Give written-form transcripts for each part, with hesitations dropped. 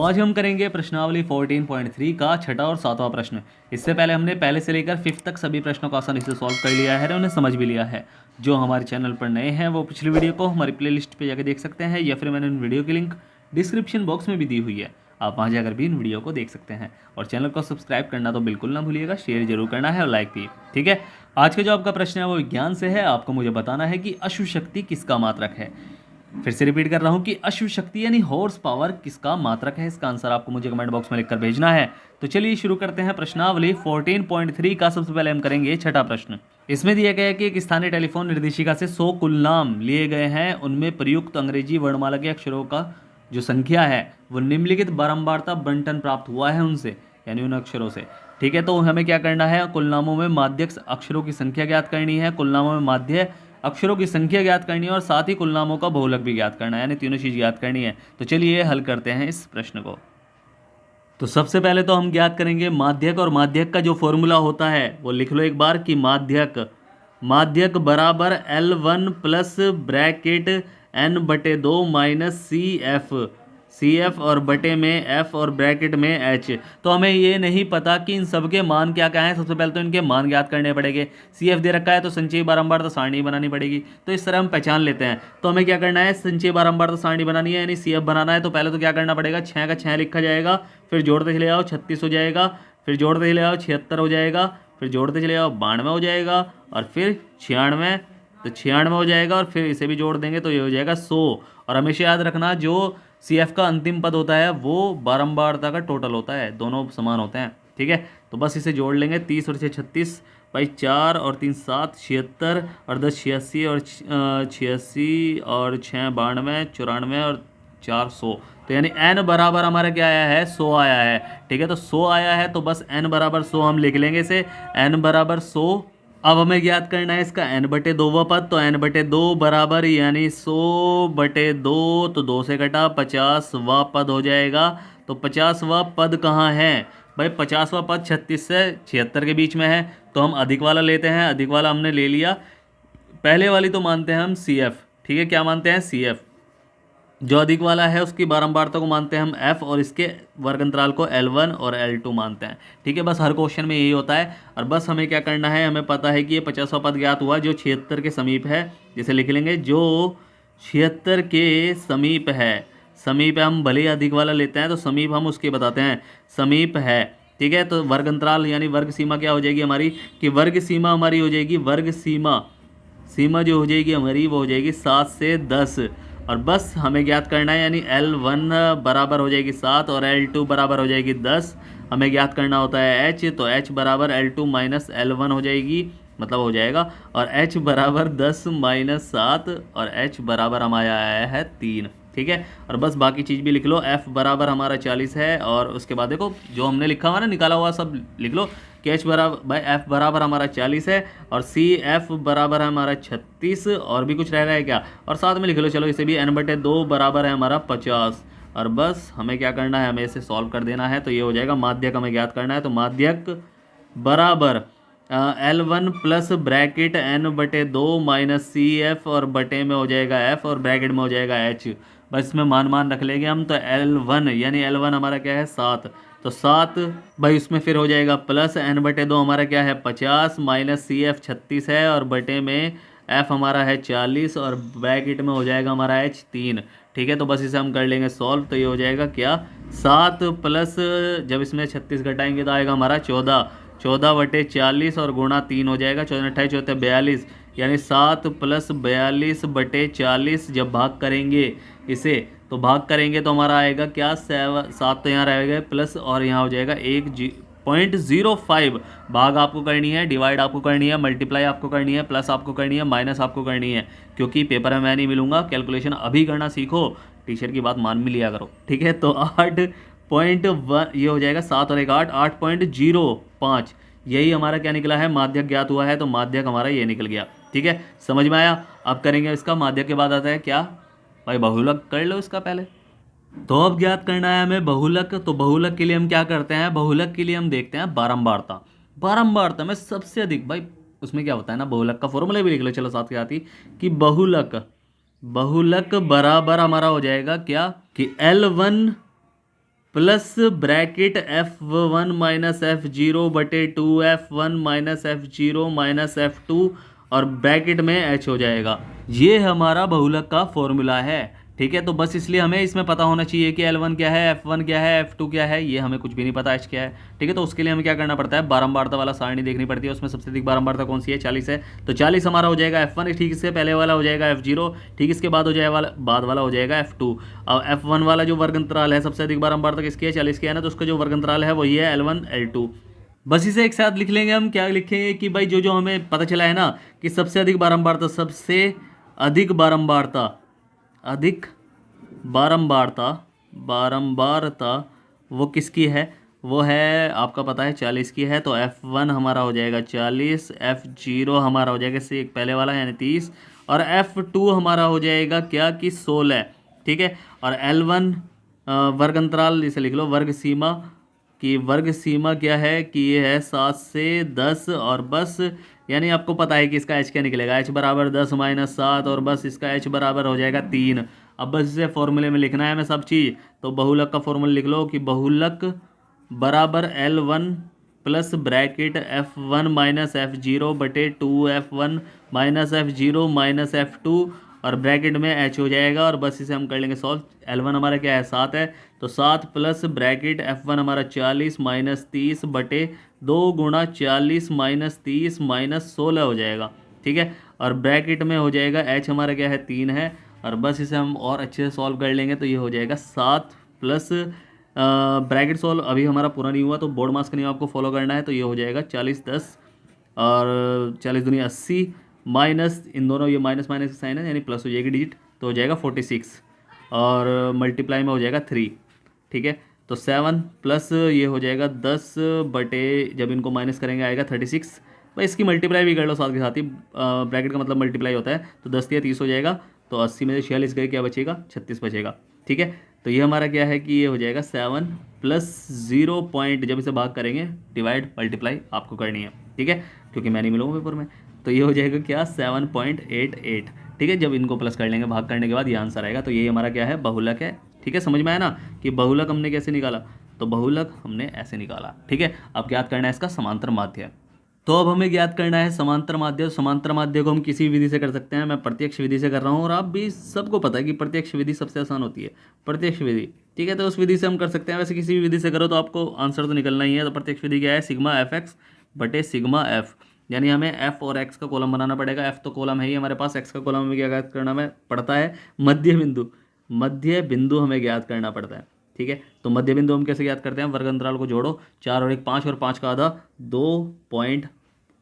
आज हम करेंगे प्रश्नावली 14.3 का छठा और सातवां प्रश्न। इससे पहले हमने पहले से लेकर 5th तक सभी प्रश्नों को आसानी से सॉल्व कर लिया है और उन्हें समझ भी लिया है। जो हमारे चैनल पर नए हैं वो पिछली वीडियो को हमारी प्लेलिस्ट पे जाकर देख सकते हैं, या फिर मैंने उन वीडियो की लिंक डिस्क्रिप्शन बॉक्स में भी दी हुई है, आप वहाँ जाकर भी इन वीडियो को देख सकते हैं। और चैनल को सब्सक्राइब करना तो बिल्कुल ना भूलिएगा, शेयर जरूर करना है और लाइक भी। ठीक है, आज का जो आपका प्रश्न है वो विज्ञान से है। आपको मुझे बताना है कि अश्व शक्ति किसका मात्रक है। फिर से रिपीट कर रहा हूं कि अश्व शक्ति यानी हॉर्स पावर किसका मात्रक है। इसका आंसर आपको मुझे कमेंट बॉक्स में लिखकर भेजना है। तो चलिए शुरू करते हैं प्रश्नावली 14.3 का। सबसे पहले हम करेंगे छठा प्रश्न। इसमें दिया गया है कि एक स्थानीय टेलीफोन निर्देशिका से 100 कुलनाम लिए गए हैं। उनमें प्रयुक्त अंग्रेजी वर्णमाला के अक्षरों का जो संख्या है वो निम्नलिखित बारंबारता बंटन प्राप्त हुआ है उनसे, यानी उन अक्षरों से। ठीक है, तो हमें क्या करना है, कुलनामों में माध्यक अक्षरों की संख्या ज्ञात करनी है, कुलनामों में माध्य अक्षरों की संख्या ज्ञात करनी है और साथ ही कुलनामों का बहुलक भी ज्ञात करना है, यानी तीनों चीज़ ज्ञात करनी है। तो चलिए हल करते हैं इस प्रश्न को। तो सबसे पहले तो हम ज्ञात करेंगे माध्यक, और माध्यक का जो फॉर्मूला होता है वो लिख लो एक बार कि माध्यक बराबर L1 plus bracket N/2 minus C F और बटे में F और ब्रैकेट में H। तो हमें ये नहीं पता कि इन सब के मान क्या क्या हैं। सबसे पहले तो इनके मान ज्ञात करने पड़ेंगे। CF दे रखा है तो संचयी बारंबारता सारणी बनानी पड़ेगी। तो इस तरह हम पहचान लेते हैं। तो हमें क्या करना है, संचयी बारंबारता सारणी बनानी है, यानी CF बनाना है। तो पहले तो क्या करना पड़ेगा, 6 का 6 लिखा जाएगा, फिर जोड़ते चले आओ 36 हो जाएगा, फिर जोड़ते चले आओ 76 हो जाएगा, फिर जोड़ते चले आओ 92 हो जाएगा, और फिर 96, तो 96 हो जाएगा, और फिर इसे भी जोड़ देंगे तो ये हो जाएगा 100। और हमेशा याद रखना जो CF का अंतिम पद होता है वो बारंबारता का टोटल होता है, दोनों समान होते हैं। ठीक है, तो बस इसे जोड़ लेंगे। 30 और 6 36, भाई 4 और 3 7 76, और 10 86, और 86 और 6 92, 94 और 400। तो यानी n बराबर हमारा क्या आया है, 100 आया है। ठीक है, तो 100 आया है तो बस n बराबर 100 हम लिख लेंगे इसे, n बराबर 100। अब हमें ज्ञात करना है इसका n/2 पद। तो n/2 बराबर यानी 100/2, तो 2 से कटा 50वां पद हो जाएगा। तो 50वां पद कहाँ है भाई, 50वां पद 36 से 76 के बीच में है। तो हम अधिक वाला लेते हैं, अधिक वाला हमने ले लिया। पहले वाली तो मानते हैं हम CF। ठीक है, क्या मानते हैं, CF। जो अधिक वाला है उसकी बारंबारता को मानते हैं हम F, और इसके वर्ग अंतराल को L1 और L2 मानते हैं। ठीक है, बस हर क्वेश्चन में यही होता है। और बस हमें क्या करना है, हमें पता है कि ये 50वां पद ज्ञात हुआ जो 76 के समीप है। जिसे लिख लेंगे जो 76 के समीप है। समीप है, हम भले ही अधिक वाला लेते हैं तो समीप हम उसके बताते हैं, समीप है। ठीक है, तो वर्ग अंतराल यानी वर्ग सीमा क्या हो जाएगी हमारी, कि वर्ग सीमा हमारी हो जाएगी, वर्ग सीमा जो हो जाएगी हमारी वो हो जाएगी 7 से 10। और बस हमें ज्ञात करना है, यानी L1 बराबर हो जाएगी 7 और L2 बराबर हो जाएगी 10। हमें ज्ञात करना होता है H, तो H बराबर L2 माइनस L1 हो जाएगी, मतलब हो जाएगा। और H बराबर 10 माइनस 7, और H बराबर हमारा आया है 3। ठीक है, और बस बाकी चीज़ भी लिख लो। F बराबर हमारा 40 है, और उसके बाद देखो जो हमने लिखा हुआ ना, निकाला हुआ सब लिख लो कि H बराबर भाई F बराबर हमारा 40 है, और CF बराबर है हमारा 36, और भी कुछ रह रहा है क्या, और साथ में लिख लो चलो इसे भी, n/2 बराबर है हमारा 50। और बस हमें क्या करना है, हमें इसे सॉल्व कर देना है। तो ये हो जाएगा, माध्यक हमें ज्ञात करना है। तो माध्यक बराबर L1 plus bracket n/2 minus CF, और बटे में हो जाएगा F, और ब्रैकेट में हो जाएगा H। बस इसमें मान रख लेंगे हम। तो L1 यानी L1 हमारा क्या है, 7। तो 7 भाई उसमें फिर हो जाएगा प्लस n/2 हमारा क्या है 50, माइनस CF 36 है, और बटे में F हमारा है 40, और ब्रैकेट में हो जाएगा हमारा H 3। ठीक है, तो बस इसे हम कर लेंगे सॉल्व। तो ये हो जाएगा क्या, 7 प्लस, जब इसमें 36 घटाएंगे तो आएगा हमारा 14/40, और गुणा 3 हो जाएगा, 14 28 होते 42, यानी 7 प्लस 42/40। जब भाग करेंगे इसे, तो भाग करेंगे तो हमारा आएगा क्या, 7 तो यहाँ रहेगा प्लस, और यहाँ हो जाएगा 1.05। भाग आपको करनी है, डिवाइड आपको करनी है, मल्टीप्लाई आपको करनी है, प्लस आपको करनी है, माइनस आपको करनी है, क्योंकि पेपर में मैं नहीं मिलूंगा। कैलकुलेशन अभी करना सीखो, टीचर की बात मान भी लिया करो। ठीक है, तो 8.1 ये हो जाएगा, 7 और 1 8, 8.05। यही हमारा क्या निकला है, माध्यक ज्ञात हुआ है। तो माध्यक हमारा ये निकल गया। ठीक है, समझ में आया। अब करेंगे इसका, माध्यक के बाद आता है क्या भाई, बहुलक कर लो इसका पहले। तो अब ज्ञात करना है हमें बहुलक। तो बहुलक के लिए हम क्या करते हैं, बहुलक के लिए हम देखते हैं बारंबारता में सबसे अधिक, भाई उसमें क्या होता है ना, बहुलक का फॉर्मूला भी लिख लो चलो साथ के साथ ही, कि बहुलक बराबर हमारा हो जाएगा क्या, कि L1 plus bracket F1 minus F0 बटे 2F1 minus F0 minus F2 और ब्रैकेट में H हो जाएगा। ये हमारा बहुलक का फॉर्मूला है। ठीक है, तो बस इसलिए हमें इसमें पता होना चाहिए कि L1 क्या है, F1 क्या है, F2 क्या है। ये हमें कुछ भी नहीं पता H क्या है। ठीक है, तो उसके लिए हमें क्या करना पड़ता है, बारंबारता वाला सारणी देखनी पड़ती है। उसमें सबसे अधिक बारंबारता कौन सी है, 40 है। तो 40 हमारा हो जाएगा F1, ठीक इसके पहले वाला हो जाएगा F0, ठीक इसके बाद हो जाएगा बाद वाला हो जाएगा F2। अब F1 वाला जो वर्ग अंतराल है सबसे अधिक बारंबारता किसकी है, 40 की है ना, तो उसका जो वर्ग अंतराल है वही है L1 L2। बस इसे एक साथ लिख लेंगे हम। क्या लिखेंगे कि भाई जो जो हमें पता चला है ना कि सबसे अधिक बारंबारता, सबसे अधिक बारंबारता, अधिक बारंबारता, बारंबारता वो किसकी है, वो है आपका पता है 40 की है। तो F1 हमारा हो जाएगा 40, F0 हमारा हो जाएगा इससे एक पहले वाला यानी 30, और F2 हमारा हो जाएगा क्या कि 16। ठीक है, और L1 वर्ग अंतराल इसे लिख लो, वर्ग सीमा की वर्ग सीमा क्या है कि ये है 7 से 10, और बस यानी आपको पता है कि इसका H क्या निकलेगा, H बराबर 10 माइनस 7, और बस इसका H बराबर हो जाएगा 3। अब बस इसे फॉर्मूले में लिखना है हमें सब चीज़। तो बहुलक का फॉर्मूला लिख लो कि बहुलक बराबर L1 plus bracket F1 minus F0 बटे 2F1 minus F0 minus F2 और ब्रैकेट में H हो जाएगा। और बस इसे हम कर लेंगे सॉल्व। L1 हमारा क्या है, 7 है, तो 7 प्लस ब्रैकेट F1 हमारा 40 माइनस 30 बटे 2 गुणा 40 माइनस 30 माइनस 16 हो जाएगा। ठीक है, और ब्रैकेट में हो जाएगा H हमारा क्या है, 3 है, और बस इसे हम और अच्छे से सॉल्व कर लेंगे। तो ये हो जाएगा 7 प्लस ब्रैकेट सॉल्व अभी हमारा पूरा नहीं हुआ, तो बोर्ड मास का नियम आपको फॉलो करना है। तो ये हो जाएगा 40 10 और 40 दूनी 80 माइनस इन दोनों ये माइनस माइनस का साइन है यानी प्लस हो जाएगी डिजिट, तो हो जाएगा 46 और मल्टीप्लाई में हो जाएगा 3। ठीक है, तो 7 प्लस ये हो जाएगा 10 बटे जब इनको माइनस करेंगे आएगा 36। भाई इसकी मल्टीप्लाई भी कर लो साथ के साथ ही, ब्रैकेट का मतलब मल्टीप्लाई होता है। तो 10 या 30 हो जाएगा, तो 80 में से 46 गए क्या बचेगा, 36 बचेगा। ठीक है, तो ये हमारा क्या है कि ये हो जाएगा 7 प्लस 0 पॉइंट, जब इसे भाग करेंगे डिवाइड मल्टीप्लाई आपको करनी है। ठीक है, क्योंकि मैं नहीं मिलूँगा पेपर में। तो ये हो जाएगा क्या, 7.88। ठीक है, जब इनको प्लस कर लेंगे भाग करने के बाद ये आंसर आएगा। तो ये हमारा क्या है, बहुलक है। ठीक है, समझ में आया ना कि बहुलक हमने कैसे निकाला, तो बहुलक हमने ऐसे निकाला। ठीक है, अब ज्ञात करना है इसका समांतर माध्य। तो अब हमें ज्ञात करना है समांतर माध्य। समांतर माध्य को हम किसी विधि से कर सकते हैं, मैं प्रत्यक्ष विधि से कर रहा हूँ, और आप भी सबको पता है कि प्रत्यक्ष विधि सबसे आसान होती है, प्रत्यक्ष विधि। ठीक है, तो उस विधि से हम कर सकते हैं। वैसे किसी भी विधि से करो तो आपको आंसर तो निकलना ही है। तो प्रत्यक्ष विधि क्या है, सिग्मा एफ एक्स बटे सिग्मा एफ, यानी हमें एफ और एक्स का कॉलम बनाना पड़ेगा। एफ तो कॉलम है ही हमारे पास, एक्स का कॉलम हमें क्या ज्ञात करना में पड़ता है, मध्य बिंदु, मध्य बिंदु हमें ज्ञात करना पड़ता है। ठीक है, तो मध्य बिंदु हम कैसे ज्ञात करते हैं, वर्ग अंतराल को जोड़ो, 4 और 1 5, और 5 का आधा 2 पॉइंट,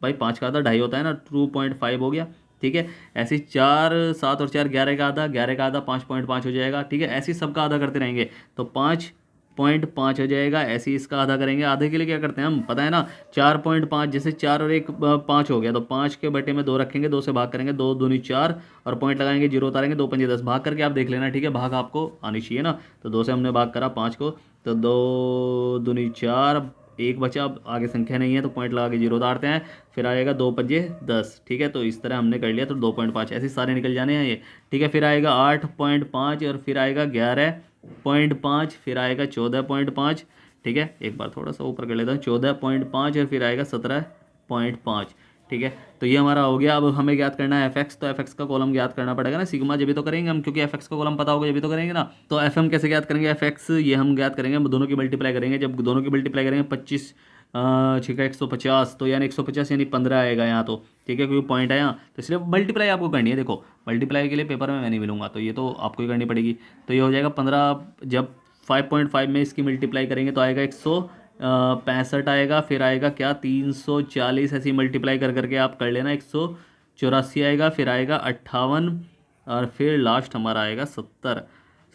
भाई 5 का आधा 2.5 होता है ना, 2.5 हो गया। ठीक है, ऐसे 4 7 और 4 11 का आधा, 11 का आधा 5.5 हो जाएगा। ठीक है, ऐसे ही सबका आधा करते रहेंगे तो 5.5 हो जाएगा। ऐसे ही इसका आधा करेंगे। आधे के लिए क्या करते हैं हम, पता है ना, 4.5, जैसे 4 और 1 5 हो गया, तो 5 के बटे में 2 रखेंगे, 2 से भाग करेंगे, 2 दूनी 4 और पॉइंट लगाएंगे, 0 उतारेंगे, 2 पंजे 10, भाग करके आप देख लेना। ठीक है, भाग आपको आनी चाहिए ना। तो 2 से हमने भाग करा 5 को, तो 2 दूनी 4, 1 बचा, अब आगे संख्या नहीं है तो पॉइंट लगा के 0 उतारते हैं, फिर आएगा 2 पंजे 10। ठीक है, तो इस तरह हमने कर लिया, तो 2.5 ऐसे सारे निकल जाने हैं ये। ठीक है, फिर आएगा 8.5 और फिर आएगा 11.5, फिर आएगा 14.5। ठीक है, एक बार थोड़ा सा ऊपर कर लेता हूँ, 14.5 और फिर आएगा 17.5। ठीक है, तो ये हमारा हो गया। अब हमें ज्ञात करना है एफ एक्स, तो एफ एक्स का कॉलम ज्ञात करना पड़ेगा ना, सिग्मा जब भी तो करेंगे हम, क्योंकि एफ एक्स का कॉलम पता होगा जब भी तो करेंगे ना। तो एफ एम कैसे ज्ञात करेंगे, एफ एक्स ये हम ज्ञात करेंगे, हम दोनों की मल्टीप्लाई करेंगे। जब दोनों की मल्टीप्लाई करेंगे 25 ठीक है 150, तो यानी 150 यानी 15 आएगा यहाँ तो। ठीक है, क्योंकि पॉइंट है यहाँ, तो इसलिए मल्टीप्लाई आपको करनी है। देखो मल्टीप्लाई के लिए पेपर में मैं नहीं मिलूंगा, तो ये तो आपको ही करनी पड़ेगी। तो ये हो जाएगा 15, जब 5.5 में इसकी मल्टीप्लाई करेंगे तो आएगा 165 आएगा, फिर आएगा क्या 340, ऐसी मल्टीप्लाई कर करके आप कर लेना, 184 आएगा, फिर आएगा 58 और फिर लास्ट हमारा आएगा 70।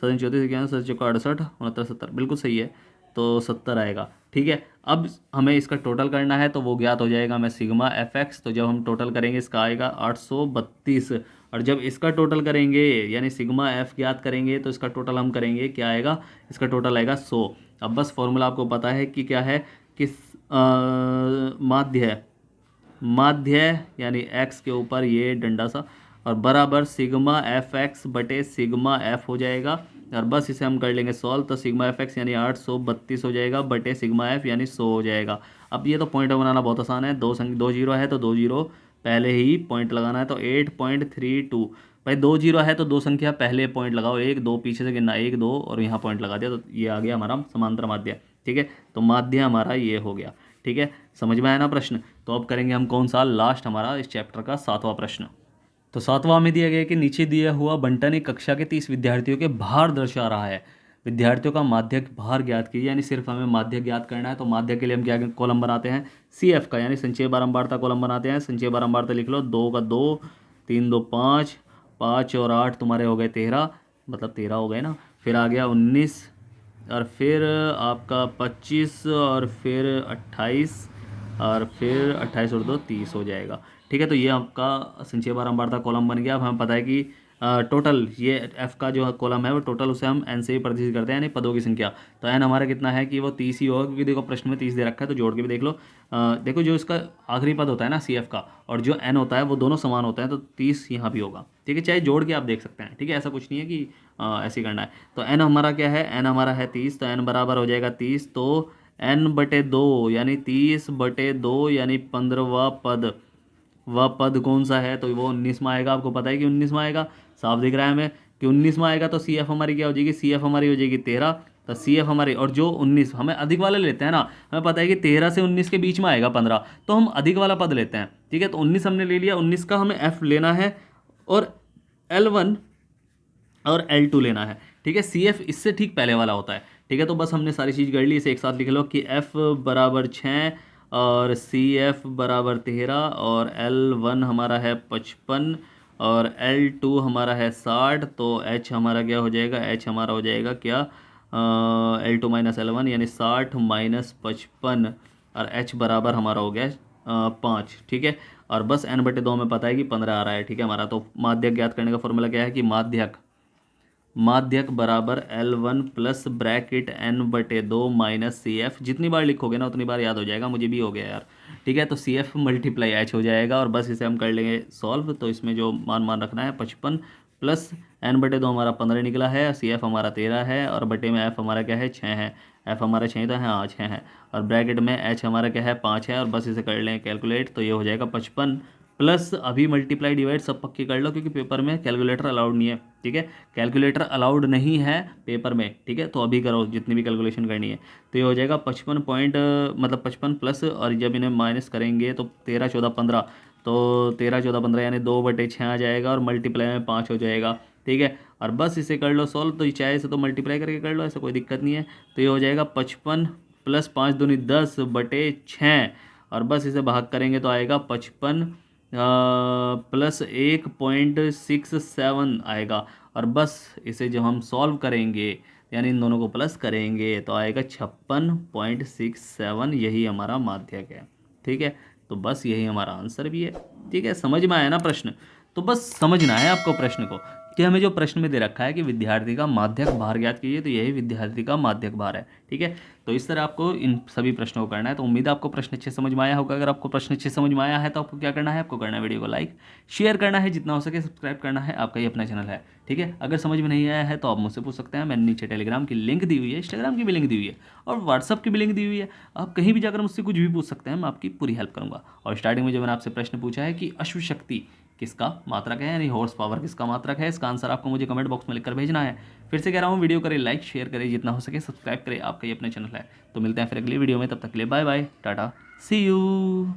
7 34 क्या 7 चौका 68 69 70, बिल्कुल सही है, तो 70 आएगा। ठीक है, अब हमें इसका टोटल करना है, तो वो ज्ञात हो जाएगा हमें सिग्मा एफ एक्स। तो जब हम टोटल करेंगे इसका आएगा 832, और जब इसका टोटल करेंगे यानी सिग्मा एफ ज्ञात करेंगे तो इसका टोटल हम करेंगे क्या आएगा, इसका टोटल आएगा 100। अब बस फॉर्मूला आपको पता है कि क्या है, किस माध्य, माध्य यानी एक्स के ऊपर ये डंडा सा, और बराबर सिग्मा एफ एक्स बटे सिग्मा एफ हो जाएगा। और बस इसे हम कर लेंगे सॉल्व। तो सिग्मा एफ एक्स यानी 832 हो जाएगा बटे सिग्मा एफ यानी 100 हो जाएगा। अब ये तो पॉइंट बनाना बहुत आसान है, दो जीरो है तो 2 जीरो पहले ही पॉइंट लगाना है, तो 8.32। भाई 2 जीरो है तो दो संख्या पहले पॉइंट लगाओ, एक दो पीछे से गिनना, एक दो और यहाँ पॉइंट लगा दिया, तो ये आ गया हमारा समांतर माध्य। ठीक है, तो माध्य हमारा ये हो गया। ठीक है, समझ में आया ना प्रश्न। तो अब करेंगे हम कौन सा, लास्ट हमारा इस चैप्टर का 7वां प्रश्न। तो 7वां में दिया गया है कि नीचे दिया हुआ बंटन एक कक्षा के 30 विद्यार्थियों के भार दर्शा रहा है। विद्यार्थियों का माध्यक भार ज्ञात कीजिए, यानी सिर्फ हमें माध्यक ज्ञात करना है। तो माध्यक के लिए हम क्या कॉलम बनाते हैं, सी एफ का यानी संचय बारंबारता कॉलम बनाते हैं। संचय बारंबारता लिख लो, 2 का 2, 3 2 5, 5 और 8 तुम्हारे हो गए 13, मतलब 13 हो गए ना। फिर आ गया 19 और फिर आपका 25 और फिर 28 और फिर 28 और 2 30 हो जाएगा। ठीक है, तो ये आपका संचय बारंबारता कॉलम बन गया। अब हमें पता है कि टोटल ये एफ का जो कॉलम है वो टोटल उसे हम एन से ही प्रदर्शित करते हैं, यानी पदों की संख्या। तो एन हमारा कितना है कि वो 30 ही होगा, क्योंकि देखो प्रश्न में 30 दे रखा है, तो जोड़ के भी देख लो। देखो जो इसका आखिरी पद होता है ना सी एफ का और जो एन होता है वो दोनों समान होते हैं, तो 30 यहाँ भी होगा। ठीक है, चाहे जोड़ के आप देख सकते हैं। ठीक है, ऐसा कुछ नहीं है कि ऐसे ही करना है। तो एन हमारा क्या है, एन हमारा है 30, तो एन बराबर हो जाएगा 30, तो एन बटे 2 यानी 30 बटे 2 यानी 15वां पद। वह पद कौन सा है, तो वो 19वां आएगा। आपको पता है कि 19वां आएगा, साफ दिख रहा है हमें कि 19वां आएगा। तो सी एफ हमारी क्या हो जाएगी, सी एफ हमारी हो जाएगी 13। तो सी एफ हमारी, और जो 19 हमें अधिक वाला लेते हैं ना, हमें पता है कि 13 से 19 के बीच में आएगा 15, तो हम अधिक वाला पद लेते हैं। ठीक है, तो 19 हमने ले लिया, 19 का हमें एफ लेना है और L1 और L2 लेना है। ठीक है, सी एफ इससे ठीक पहले वाला होता है। ठीक है, तो बस हमने सारी चीज़ कर ली। इसे एक साथ लिख लो कि एफ बराबर 6 और सी एफ बराबर 13 और L1 हमारा है 55 और L2 हमारा है 60। तो H हमारा क्या हो जाएगा, H हमारा हो जाएगा क्या, L2 माइनस L1 यानी 60 माइनस 55 और H बराबर हमारा हो गया 5। ठीक है, और बस n बटे 2 में पता है कि 15 आ रहा है। ठीक है, हमारा तो माध्यक ज्ञात करने का फॉर्मूला क्या है कि माध्यक बराबर L1 प्लस ब्रैकेट n बटे 2 माइनस सी एफ। जितनी बार लिखोगे ना उतनी बार याद हो जाएगा, मुझे भी हो गया यार। ठीक है, तो सी एफ मल्टीप्लाई एच हो जाएगा और बस इसे हम कर लेंगे सॉल्व। तो इसमें जो मान रखना है 55 प्लस n बटे 2 हमारा 15 निकला है, सी एफ हमारा 13 है और बटे में एफ हमारा क्या है 6 है। एफ हमारा 6 तो है, हाँ 6 है, और ब्रैकेट में एच हमारा क्या है 5 है, और बस इसे कर लें कैलकुलेट। तो ये हो जाएगा 55 प्लस, अभी मल्टीप्लाई डिवाइड सब पक्के कर लो क्योंकि पेपर में कैलकुलेटर अलाउड नहीं है। ठीक है, कैलकुलेटर अलाउड नहीं है पेपर में। ठीक है, तो अभी करो जितनी भी कैलकुलेशन करनी है। तो ये हो जाएगा 55 पॉइंट मतलब 55 प्लस, और जब इन्हें माइनस करेंगे तो 13 14 15, तो 13 14 15 यानी 2 बटे 6 आ जाएगा और मल्टीप्लाई में 5 हो जाएगा। ठीक है, और बस इसे कर लो सॉल्व। तो चाहे से तो मल्टीप्लाई करके कर लो, ऐसा कोई दिक्कत नहीं है। तो ये हो जाएगा 55 प्लस 5 दूनी 10 बटे 6, और बस इसे भाग करेंगे तो आएगा 55 प्लस 1.67 आएगा। और बस इसे जब हम सॉल्व करेंगे यानी इन दोनों को प्लस करेंगे तो आएगा 56.67, यही हमारा माध्यक है। ठीक है, तो बस यही हमारा आंसर भी है। ठीक है, समझ में आया ना प्रश्न। तो बस समझना है आपको प्रश्न को कि हमें जो प्रश्न में दे रखा है कि विद्यार्थी का माध्यक भार ज्ञात कीजिए, तो यही विद्यार्थी का माध्यक भार है। ठीक है, तो इस तरह आपको इन सभी प्रश्नों को करना है। तो उम्मीद है आपको प्रश्न अच्छे समझ में आया होगा। अगर आपको प्रश्न अच्छे समझ में आया है तो आपको क्या करना है, आपको करना है वीडियो को लाइक शेयर करना है, जितना हो सके सब्सक्राइब करना है, आपका ही अपना चैनल है। ठीक है, अगर समझ में नहीं आया है तो आप मुझसे पूछ सकते हैं। मैंने नीचे टेलीग्राम की लिंक दी हुई है, इंस्टाग्राम की भी लिंक दी हुई है और व्हाट्सअप की भी लिंक दी हुई है। आप कहीं भी जाकर मुझसे कुछ भी पूछ सकते हैं, मैं आपकी पूरी हेल्प करूँगा। और स्टार्टिंग में जो मैंने आपसे प्रश्न पूछा है कि अश्व शक्ति किसका मात्रक है, यानी हॉर्स पावर किसका मात्रक है, इसका आंसर आपको मुझे कमेंट बॉक्स में लिखकर भेजना है। फिर से कह रहा हूँ, वीडियो करें लाइक शेयर करें, जितना हो सके सब्सक्राइब करें, आपका ही अपना चैनल है। तो मिलते हैं फिर अगली वीडियो में, तब तक के लिए bye bye tata see you.